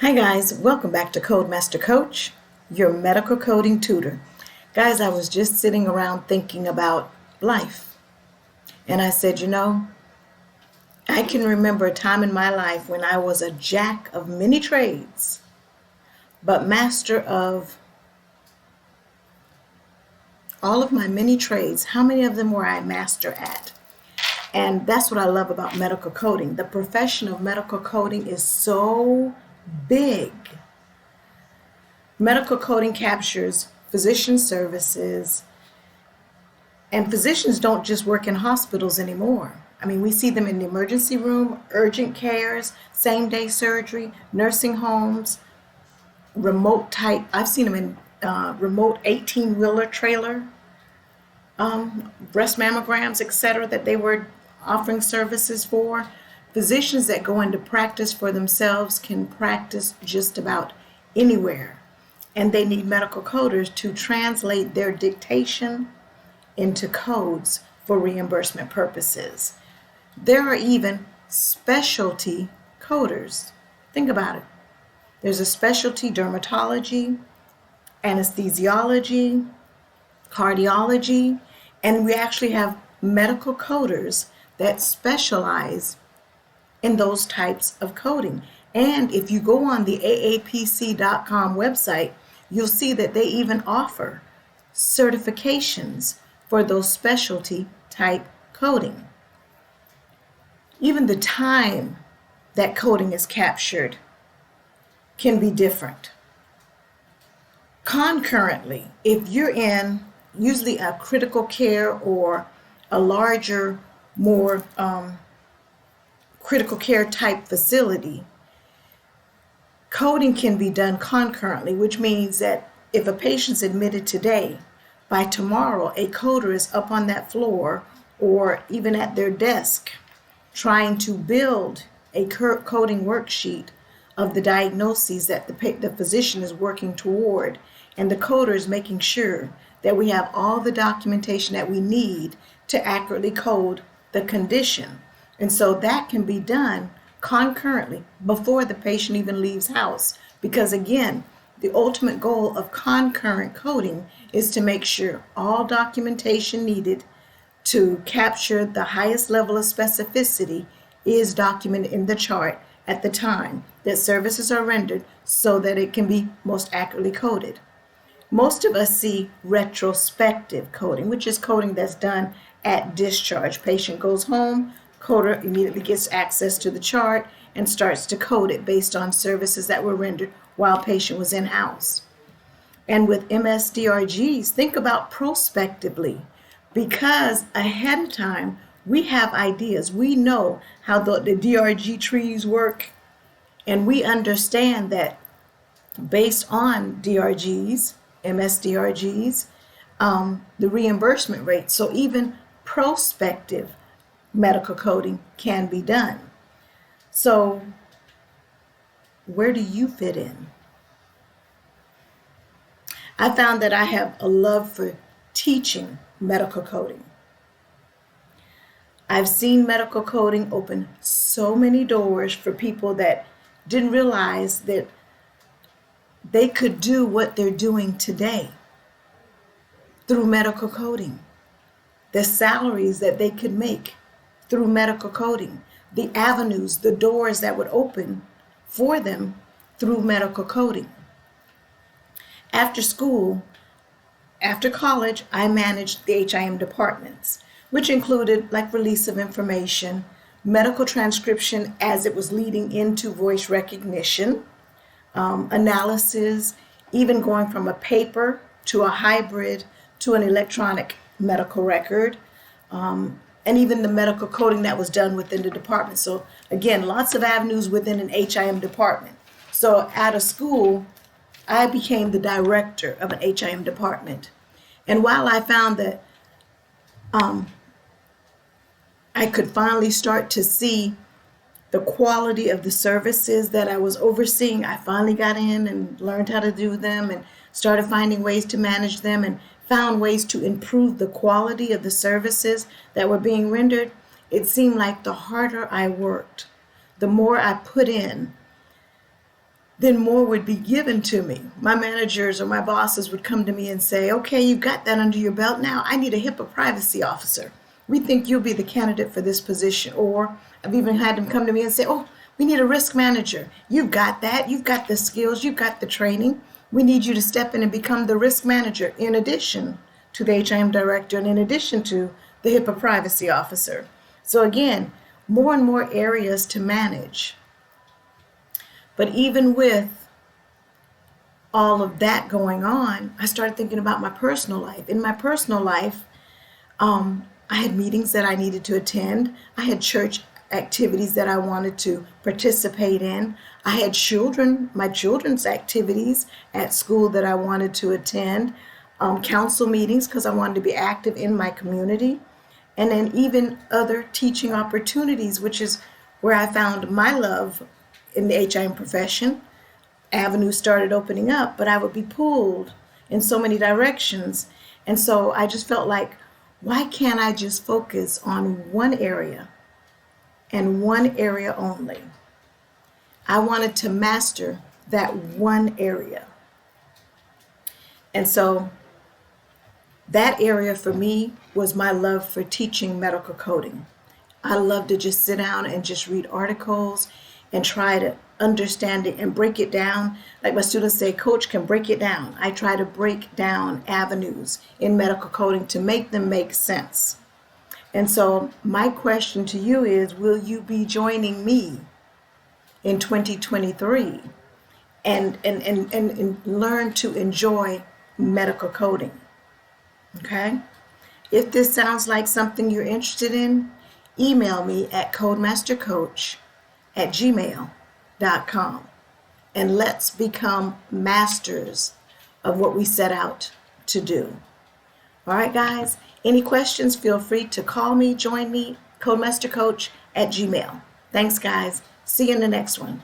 Hi guys, welcome back to Codemaster Coach, your medical coding tutor. Guys, I was just sitting around thinking about life, and I said, I can remember a time in my life when I was a jack of many trades, but master of all of my many trades. How many of them were I master at? And that's what I love about medical coding. The profession of medical coding is so big. Medical coding captures physician services, and physicians don't just work in hospitals anymore. I mean, we see them in the emergency room, urgent cares, same day surgery, nursing homes, remote type. I've seen them in remote 18-wheeler trailer, breast mammograms, etc., that they were offering services for. Physicians that go into practice for themselves can practice just about anywhere, and they need medical coders to translate their dictation into codes for reimbursement purposes. There are even specialty coders. Think about it. There's a specialty dermatology, anesthesiology, cardiology, and we actually have medical coders that specialize in those types of coding. And if you go on the aapc.com website, you'll see that they even offer certifications for those specialty type coding. Even the time that coding is captured can be different. Concurrently, if you're in usually a critical care or a larger, more critical care type facility, coding can be done concurrently, which means that if a patient's admitted today, by tomorrow a coder is up on that floor or even at their desk trying to build a coding worksheet of the diagnoses that the physician is working toward, and the coder is making sure that we have all the documentation that we need to accurately code the condition. And so that can be done concurrently before the patient even leaves house, because again, the ultimate goal of concurrent coding is to make sure all documentation needed to capture the highest level of specificity is documented in the chart at the time that services are rendered so that it can be most accurately coded. Most of us see retrospective coding, which is coding that's done at discharge. Patient goes home, coder immediately gets access to the chart and starts to code it based on services that were rendered while patient was in-house. And with MSDRGs, think about prospectively, because ahead of time we have ideas. We know how the DRG trees work, and we understand that based on DRGs, MSDRGs, the reimbursement rate. So even prospective medical coding can be done. So where do you fit in? I found that I have a love for teaching medical coding. I've seen medical coding open so many doors for people that didn't realize that they could do what they're doing today through medical coding. The salaries that they could make through medical coding, the avenues, the doors that would open for them through medical coding. After school, after college, I managed the HIM departments, which included like release of information, medical transcription as it was leading into voice recognition, analysis, even going from a paper to a hybrid to an electronic medical record, and even the medical coding that was done within the department. So again, lots of avenues within an HIM department. So out of school, I became the director of an HIM department. And while I found that I could finally start to see the quality of the services that I was overseeing, I finally got in and learned how to do them and started finding ways to manage them and found ways to improve the quality of the services that were being rendered. It seemed like the harder I worked, the more I put in, then more would be given to me. My managers or my bosses would come to me and say, okay, you've got that under your belt now. I need a HIPAA privacy officer. We think you'll be the candidate for this position. Or I've even had them come to me and say, oh, we need a risk manager. You've got that. You've got the skills. You've got the training. We need you to step in and become the risk manager in addition to the HIM director and in addition to the HIPAA privacy officer. So again, more and more areas to manage. But even with all of that going on, I started thinking about my personal life. In my personal life, I had meetings that I needed to attend. I had church activities that I wanted to participate in. I had my children's activities at school that I wanted to attend, council meetings because I wanted to be active in my community, and then even other teaching opportunities, which is where I found my love in the HIM profession. Avenues started opening up, but I would be pulled in so many directions. And so I just felt like, why can't I just focus on one area and one area only? I wanted to master that one area. And so that area for me was my love for teaching medical coding. I love to just sit down and just read articles and try to understand it and break it down. Like my students say, Coach, can break it down. I try to break down avenues in medical coding to make them make sense. And so my question to you is, will you be joining me in 2023 and learn to enjoy medical coding? Okay? If this sounds like something you're interested in, email me at codemastercoach@gmail.com and let's become masters of what we set out to do. All right, guys, any questions, feel free to call me, join me, codemastercoach@gmail. Thanks, guys. See you in the next one.